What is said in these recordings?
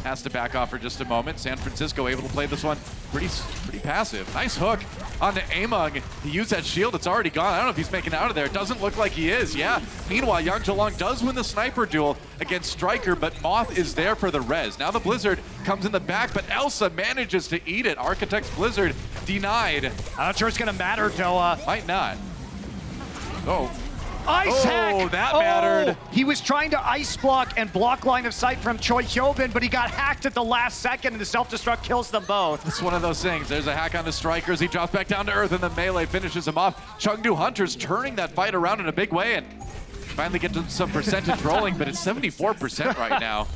has to back off for just a moment. San Francisco able to play this one pretty passive. Nice hook onto Among. He used that shield. It's already gone. I don't know if he's making it out of there. It doesn't look like he is. Yeah. Meanwhile, Yang Zhelong does win the sniper duel against Striker, but Moth is there for the res. Now the Blizzard comes in the back, but Elsa manages to eat it. Architect's Blizzard denied. I'm not sure it's going to matter, Doa. Might not. Oh. Ice hack! That mattered. He was trying to ice block and block line of sight from Choi Hyobin, but he got hacked at the last second, and the self-destruct kills them both. It's one of those things. There's a hack on the Strikers. He drops back down to earth, and the melee finishes him off. Chengdu Hunters turning that fight around in a big way, and finally get to some percentage rolling, but it's 74% right now.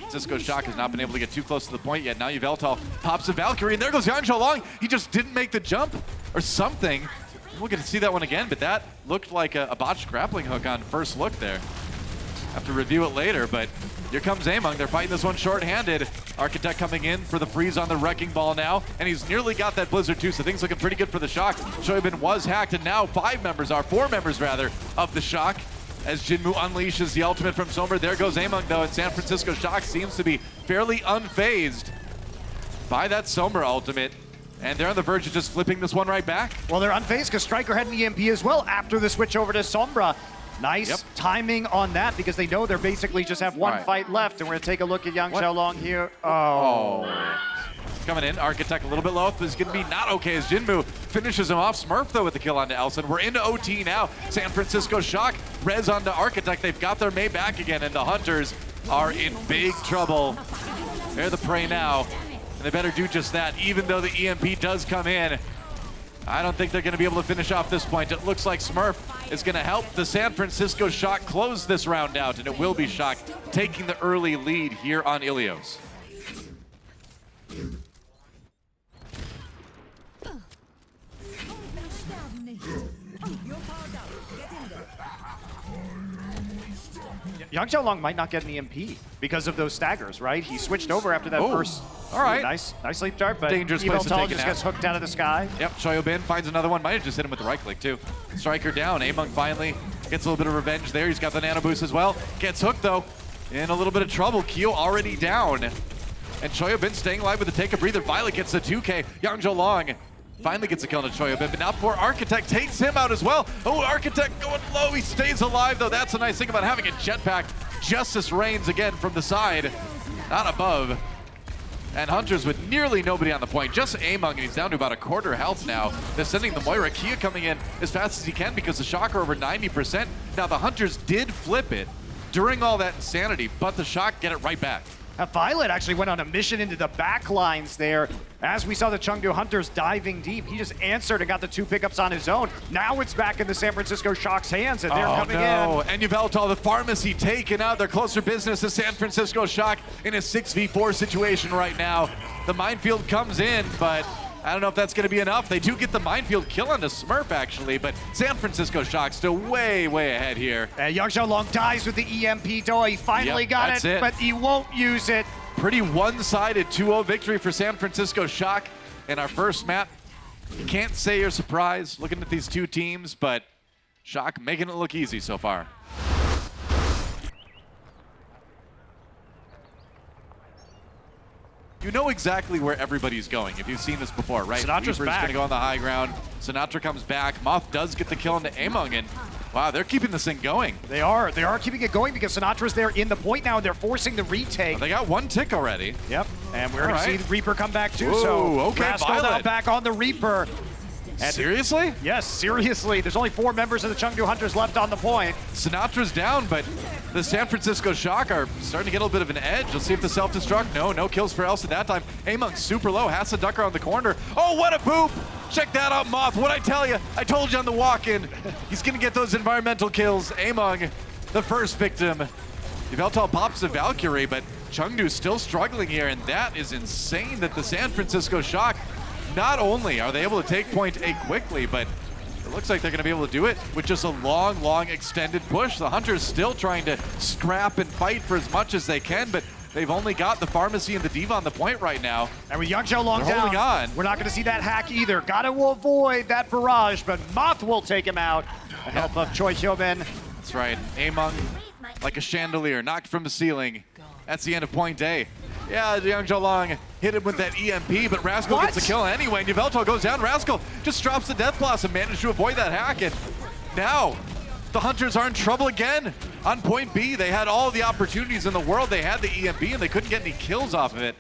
Cisco Shock has not been able to get too close to the point yet. Now Yveltal pops a Valkyrie, and there goes Yang Zhelong. He just didn't make the jump or something. We'll get to see that one again, but that looked like a botched grappling hook on first look there. Have to review it later, but here comes Among. They're fighting this one short-handed. Architect coming in for the freeze on the Wrecking Ball now, and he's nearly got that Blizzard too, so things looking pretty good for the Shock. Choibin was hacked, and now 4 members rather, of the Shock as Jinmu unleashes the ultimate from Sombra. There goes Among though, and San Francisco Shock seems to be fairly unfazed by that Sombra ultimate. And they're on the verge of just flipping this one right back. Well, they're unfazed because Striker had an EMP as well after the switch over to Sombra. Nice timing on that because they know they're basically just have one fight left. And we're going to take a look at Yang Zhelong here. Coming in, Architect a little bit low. This is going to be not okay as Jinmu finishes him off. Smurf, though, with the kill onto Elson. We're into OT now. San Francisco Shock, res onto Architect. They've got their May back again, and the Hunters are in big trouble. They're the prey now. And they better do just that, even though the EMP does come in. I don't think they're going to be able to finish off this point. It looks like Smurf is going to help the San Francisco Shock close this round out, and it will be Shock taking the early lead here on Ilios. Yang Zhelong might not get an EMP because of those staggers, right? He switched over after that first. All right. Nice sleep dart, but dangerous place to take just gets hooked out of the sky. Yep, Choyobin finds another one. Might have just hit him with the right click, too. Striker down. Among finally gets a little bit of revenge there. He's got the nano boost as well. Gets hooked, though. In a little bit of trouble. Kyo already down. And Choyobin staying alive with a take a breather. Violet gets the 2K. Yang Zhelong finally gets a kill on Choyobin, but now poor Architect takes him out as well. Oh, Architect going low. He stays alive, though. That's a nice thing about having a jetpack. Justice reigns again from the side, not above. And Hunters with nearly nobody on the point. Just Among, and he's down to about a quarter health now. They're sending the Moira. Kia coming in as fast as he can because the Shock are over 90%. Now, the Hunters did flip it during all that insanity, but the Shock get it right back. Violet actually went on a mission into the back lines there. As we saw the Chengdu Hunters diving deep, he just answered and got the 2 pickups on his own. Now it's back in the San Francisco Shock's hands, and they're coming in. And Yveltal, the pharmacy taken out. Their closer business to San Francisco Shock in a 6v4 situation right now. The minefield comes in, but I don't know if that's going to be enough. They do get the minefield kill on the Smurf, actually, but San Francisco Shock still way ahead here. Yang Zhelong dies with the EMP, though. He finally got it, but he won't use it. Pretty one-sided 2-0 victory for San Francisco Shock in our first map. You can't say you're surprised looking at these two teams, but Shock making it look easy so far. You know exactly where everybody's going if you've seen this before, right? Sinatra's back. Gonna go on the high ground. Sinatra comes back. Moth does get the kill into Among, and wow, they're keeping this thing going. They are keeping it going because Sinatra's there in the point now, and they're forcing the retake. They got 1 tick already. Yep, and we're gonna see the Reaper come back too. Whoa, so okay, Rascal now back on the Reaper. And seriously? Yes, seriously. There's only 4 members of the Chengdu Hunters left on the point. Sinatra's down, but the San Francisco Shock are starting to get a little bit of an edge. Let's see if the self-destruct. No kills for Elsa that time. Among super low, has to duck around the corner. Oh, what a poop! Check that out, Moth. What'd I tell you? I told you on the walk-in. He's gonna get those environmental kills. Among, the first victim. Yveltal pops a Valkyrie, but Chengdu's still struggling here, and that is insane that the San Francisco Shock, not only are they able to take point A quickly, but it looks like they're going to be able to do it with just a long extended push. The Hunters still trying to scrap and fight for as much as they can, but they've only got the Pharmacy and the Diva on the point right now. And with Yang Zhelong down, holding on. We're not going to see that hack either. Got to avoid that barrage, but Moth will take him out. The help of Choi Hyobin. That's right. Among like a chandelier knocked from the ceiling. That's the end of point A. Yeah, Yang Zhaolong hit him with that EMP, but Rascal gets the kill anyway. And Yveltal goes down. Rascal just drops the Death Blossom, managed to avoid that hack. And now the Hunters are in trouble again. On point B, they had all the opportunities in the world. They had the EMP and they couldn't get any kills off of it.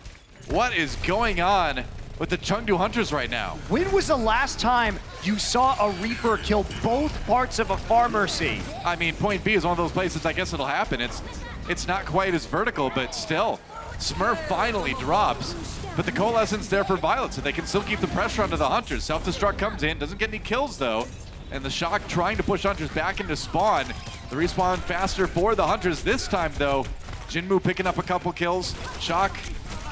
What is going on with the Chengdu Hunters right now? When was the last time you saw a Reaper kill both parts of a Pharmercy? I mean, point B is one of those places I guess it'll happen. It's not quite as vertical, but still. Smurf finally drops, but the Coalescence there for Violet, so they can still keep the pressure onto the Hunters. Self-destruct comes in, doesn't get any kills though, and the Shock trying to push Hunters back into spawn. The respawn faster for the Hunters this time though. Jinmu picking up a couple kills. Shock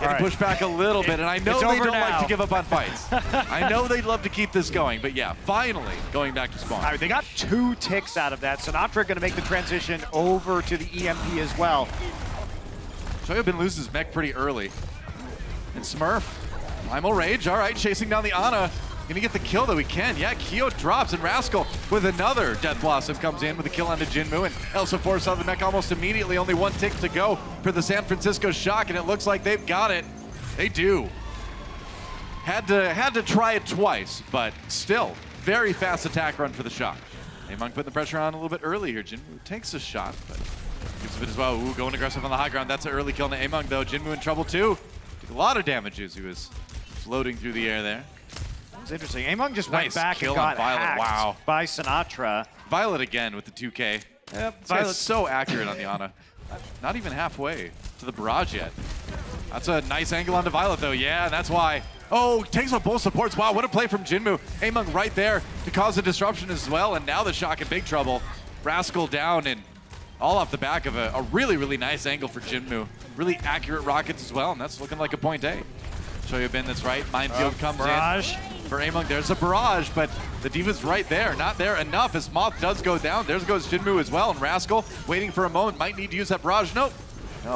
getting pushed back a little bit, and I know they don't like to give up on fights. I know they'd love to keep this going, but yeah, finally going back to spawn. All right, they got 2 ticks out of that. Sinatra gonna make the transition over to the EMP as well. Shoyobin loses mech pretty early. And Smurf, Primal Rage, all right, chasing down the Ana. Gonna get the kill though he can. Yeah, Kyo drops, and Rascal with another Death Blossom comes in with a kill onto Jinmu, and Elsa forces out the mech almost immediately. Only 1 tick to go for the San Francisco Shock, and it looks like they've got it. They do. Had to try it twice, but still, very fast attack run for the Shock. Among putting the pressure on a little bit early here. Jinmu takes a shot, but gives a bit as well. Ooh, going aggressive on the high ground. That's an early kill on Among though. Jinmu in trouble too. Took a lot of damage as he was floating through the air there. It's interesting. Among just went back kill and got on Violet. hacked Wow. by Sinatra. Violet again with the 2K. Yep, Violet's so accurate on the Ana. Not even halfway to the barrage yet. That's a nice angle onto Violet though. Yeah, that's why. Oh, takes out both supports. Wow, what a play from Jinmu. Among right there to cause a disruption as well, and now the Shock in big trouble. Rascal down, and all off the back of a really, really nice angle for Jinmu. Really accurate rockets as well, and that's looking like a point A. Shoyobin, that's right. Minefield comes barrage in for Among. There's a barrage, but the Diva's right there. Not there enough as Moth does go down. There goes Jinmu as well, and Rascal waiting for a moment. Might need to use that barrage. Nope.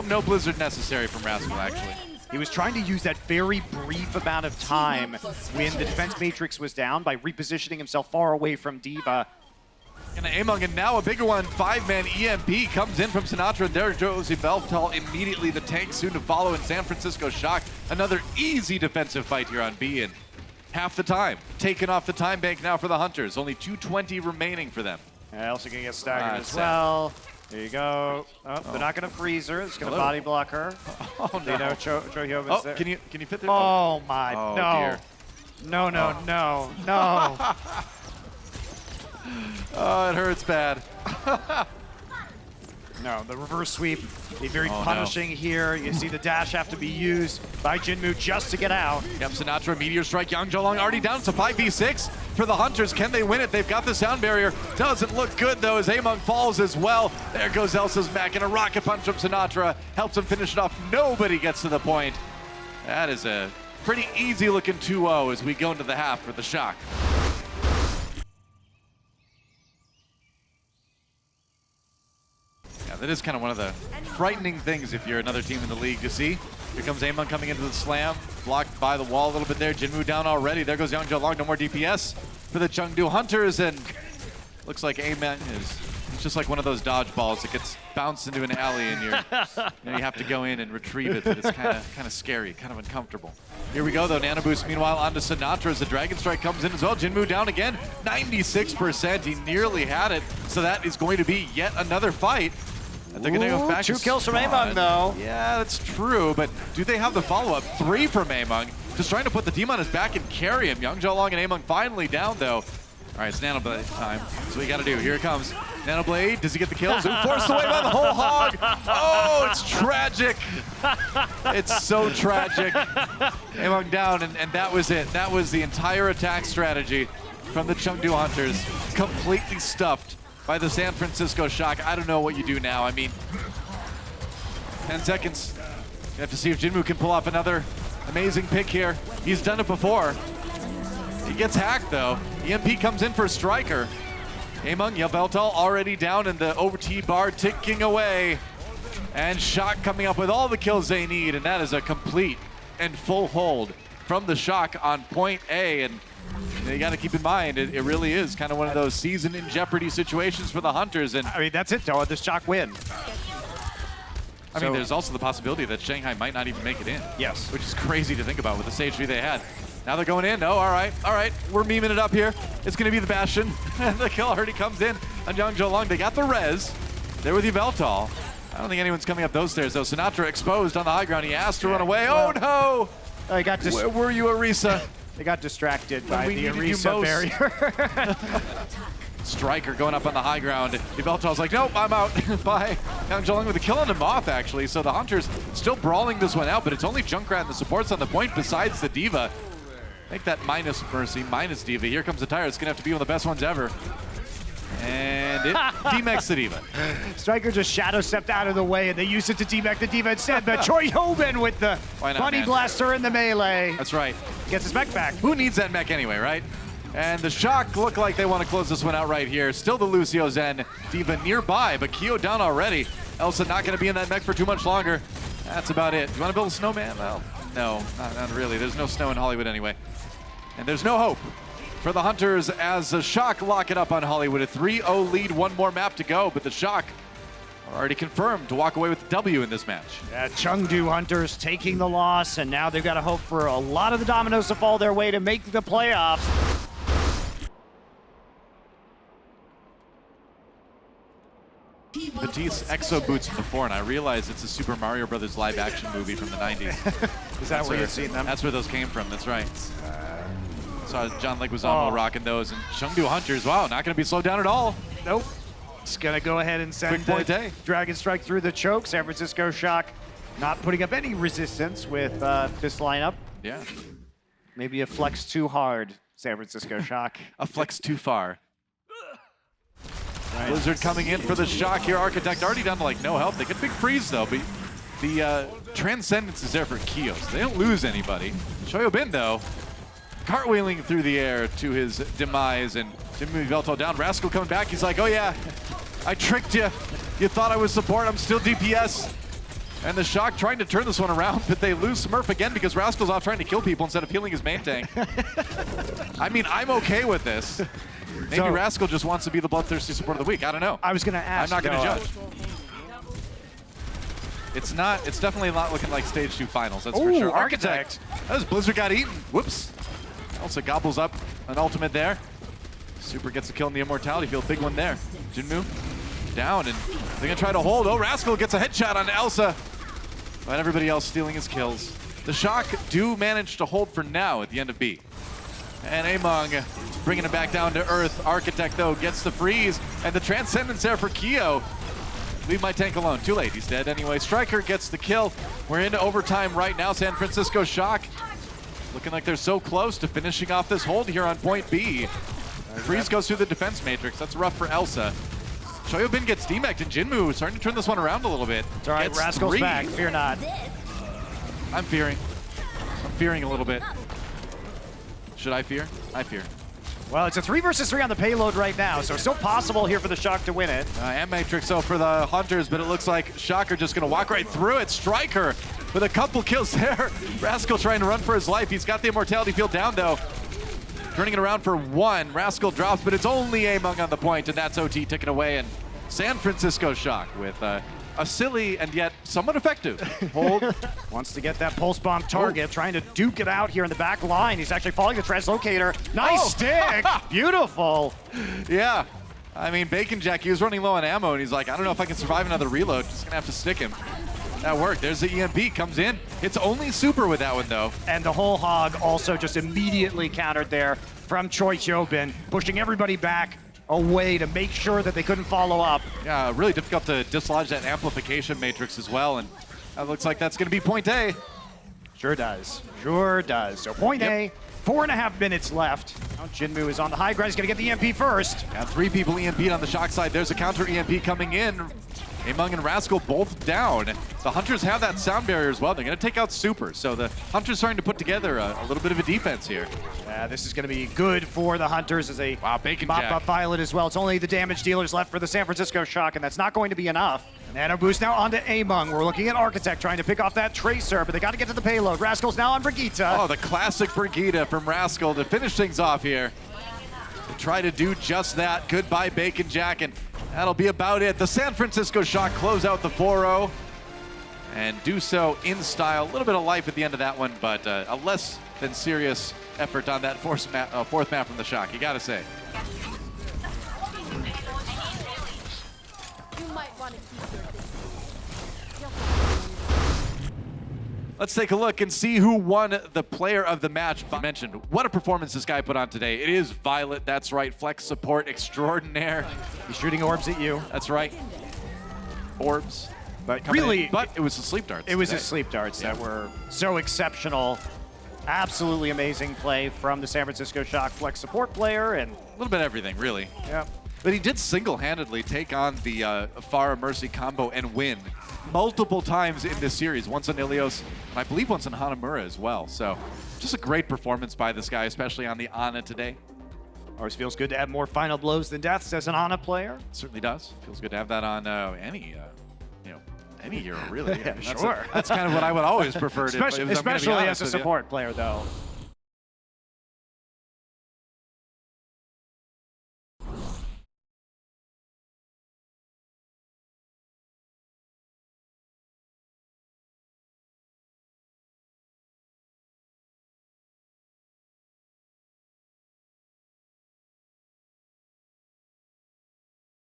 No Blizzard necessary from Rascal, actually. He was trying to use that very brief amount of time when the defense matrix was down by repositioning himself far away from Diva. And Among, and now a bigger one. 5-man EMP comes in from Sinatra. There goes Yveltal immediately. The tank soon to follow in San Francisco Shock. Another easy defensive fight here on B, and half the time taken off the time bank now for the Hunters. Only 220 remaining for them. Also gonna get staggered as well. There you go. Oh, they're not gonna freeze her. It's gonna body block her. Oh no! You know, Chohyobin's there. Can you fit there? Oh my! Oh, no! Dear. No! No! No! No! Oh, it hurts bad. No, the reverse sweep, very punishing here. You see the dash have to be used by Jinmu just to get out. Yep, Sinatra, Meteor Strike, Yang Zhaolong already down. It's a 5v6 for the Hunters. Can they win it? They've got the sound barrier. Doesn't look good though as Among falls as well. There goes Elsa's back, and a rocket punch from Sinatra helps him finish it off. Nobody gets to the point. That is a pretty easy looking 2-0 as we go into the half for the Shock. That is kind of one of the frightening things if you're another team in the league to see. Here comes Amon coming into the slam, blocked by the wall a little bit there. Jinmu down already. There goes Yang Zhaolong, no more DPS for the Chengdu Hunters, and looks like Amon is just like one of those dodgeballs that gets bounced into an alley and you have to go in and retrieve it, but it's kind of scary, kind of uncomfortable. Here we go though, Nano Boost meanwhile onto Sinatra as the Dragon Strike comes in as well. Jinmu down again, 96%. He nearly had it, so that is going to be yet another fight. They're going to go back. 2 kills from Among, though. Yeah, that's true, but do they have the follow-up? 3 from Among. Just trying to put the team on his back and carry him. Yang Zhaolong and Among finally down, though. All right, it's Nanoblade time. That's what you got to do. Here it comes. Nanoblade, does he get the kills? Forced away by the whole hog. Oh, it's tragic. It's so tragic. Among down, and that was it. That was the entire attack strategy from the Chengdu Hunters. Completely stuffed by the San Francisco Shock. I don't know what you do now. I mean, 10 seconds. You have to see if Jinmu can pull off another amazing pick here. He's done it before. He gets hacked though. EMP comes in for a striker. Among Yveltal already down, and the OT bar ticking away. And Shock coming up with all the kills they need, and that is a complete and full hold from the Shock on point A. And you got to keep in mind, it really is kind of one of those season in jeopardy situations for the Hunters. And I mean, that's it, though. The Shock win. I mean, there's also the possibility that Shanghai might not even make it in. Yes. Which is crazy to think about with the stage 3 they had. Now they're going in. Oh, all right. We're memeing it up here. It's going to be the Bastion. And the kill already comes in on Young Long. They got the res. They're with Yveltal. I don't think anyone's coming up those stairs, though. Sinatra exposed on the high ground. He asked to run away. Oh, no! He got Where were you, Arisa? They got distracted by the needed you Arisa most. barrier. Striker going up on the high ground. Yveltal's like, nope, I'm out. Bye. Young Long with a kill on him off, actually. So the Hunters still brawling this one out, but it's only Junkrat and the supports on the point besides the Diva. Make that minus Mercy, minus Diva. Here comes the Tire. It's going to have to be one of the best ones ever. And it demechs the Diva. Striker just shadow stepped out of the way, and they used it to demech the Diva instead. But Choi Hoban with the Bunny Blaster in the melee. That's right. Gets his mech back. Who needs that mech anyway, right? And the Shock look like they want to close this one out right here. Still the Lucio Zen Diva nearby, but Kyo down already. Elsa not going to be in that mech for too much longer. That's about it. Do you want to build a snowman? Well, no, not really. There's no snow in Hollywood anyway. And there's no hope for the Hunters as the Shock lock it up on Hollywood. A 3-0 lead, one more map to go, but the Shock are already confirmed to walk away with the W in this match. Yeah, Chengdu Hunters taking the loss, and now they've got to hope for a lot of the dominoes to fall their way to make the playoffs. Batiste exo boots from before, and I realize it's a Super Mario Brothers live action movie from the 90s. Is that where you've seen them? That's where those came from, that's right. Saw John Leguizamo rocking those, and Chengdu Hunters, wow, not going to be slowed down at all. Nope. Just going to go ahead and send the Dragon Strike through the choke. San Francisco Shock not putting up any resistance with this lineup. Yeah. Maybe a flex too hard, San Francisco Shock. A flex too far. Right. Blizzard coming in for the Shock here. Architect already down to like no health. They get big freeze though, but the Transcendence is there for Kios. They don't lose anybody. Shoyobin though, cartwheeling through the air to his demise, and Jimmy Yveltal down. Rascal coming back. He's like, oh yeah, I tricked you. You thought I was support. I'm still DPS. And the Shock trying to turn this one around, but they lose Smurf again because Rascal's off trying to kill people instead of healing his main tank. I mean, I'm okay with this. Maybe Rascal just wants to be the bloodthirsty support of the week. I don't know. I was going to ask. I'm not going to judge. It's definitely not looking like stage 2 finals, that's for sure. Architect. As Blizzard got eaten. Whoops. Also gobbles up an ultimate there. Super gets a kill in the Immortality Field. Big one there. Jinmu down, and they're going to try to hold. Oh, Rascal gets a headshot on Elsa. But everybody else stealing his kills. The Shock do manage to hold for now at the end of B. And Among bringing it back down to earth. Architect, though, gets the freeze. And the Transcendence there for Kyo. Leave my tank alone. Too late. He's dead anyway. Striker gets the kill. We're into overtime right now. San Francisco Shock looking like they're so close to finishing off this hold here on point B. Freeze goes through the defense matrix. That's rough for Elsa. Shoyobin gets demech'd, and Jinmu starting to turn this one around a little bit. It's all right. Rascal's back. Fear not. I'm fearing. I'm fearing a little bit. Should I fear? I fear. Well, it's a 3 versus 3 on the payload right now, so it's still possible here for the Shock to win it. And Matrix though for the Hunters, but it looks like Shock are just going to walk right through it. Striker with a couple kills there. Rascal trying to run for his life. He's got the Immortality Field down though. Turning it around for one. Rascal drops, but it's only Among on the point, and that's OT taken away. And San Francisco Shock with a silly and yet somewhat effective hold. Wants to get that pulse bomb target, trying to duke it out here in the back line. He's actually following the translocator. Nice stick, beautiful. Yeah, I mean, Bacon Jack, he was running low on ammo, and he's like, I don't know if I can survive another reload. Just gonna have to stick him. That worked. There's the EMP, comes in. It's only super with that one, though. And the whole hog also just immediately countered there from Choi Hyobin, pushing everybody back away to make sure that they couldn't follow up. Yeah, really difficult to dislodge that amplification matrix as well, and that looks like that's going to be point A. Sure does. Sure does. So point A, 4.5 minutes left. Now Jinmu is on the high ground. He's going to get the EMP first. Yeah, 3 people EMP'd on the Shock side. There's a counter EMP coming in. Among and Rascal both down. The Hunters have that sound barrier as well. They're going to take out Super. So the Hunters starting to put together a little bit of a defense here. This is going to be good for the Hunters as a Bacon mop-up Violet as well. It's only the damage dealers left for the San Francisco Shock, and that's not going to be enough. Nano boost now onto Among. We're looking at Architect trying to pick off that Tracer, but they got to get to the payload. Rascal's now on Brigitte. Oh, the classic Brigitte from Rascal to finish things off here. To try to do just that. Goodbye, Bacon Jack, and that'll be about it. The San Francisco Shock close out the 4-0. and do so in style. A little bit of life at the end of that one, but a less than serious effort on that fourth map from the Shock, you gotta say. You might want to keep your distance. Let's take a look and see who won the player of the match. I mentioned, what a performance this guy put on today. It is Violet, that's right, flex support extraordinaire. He's shooting orbs at you. That's right. Orbs. But really, but it was the sleep darts. It was today. his sleep darts that were so exceptional. Absolutely amazing play from the San Francisco Shock flex support player, and A little bit of everything, really. yeah. But he did single-handedly take on the Pharah Mercy combo and win multiple times in this series. Once on Ilios, and I believe once on Hanamura as well. So just a great performance by this guy, especially on the Ana today. Always feels good to have more final blows than deaths as an Ana player. Certainly does. Feels good to have that on any hero, really. Yeah, That's sure. that's kind of what I would always prefer. Especially as a support player, though.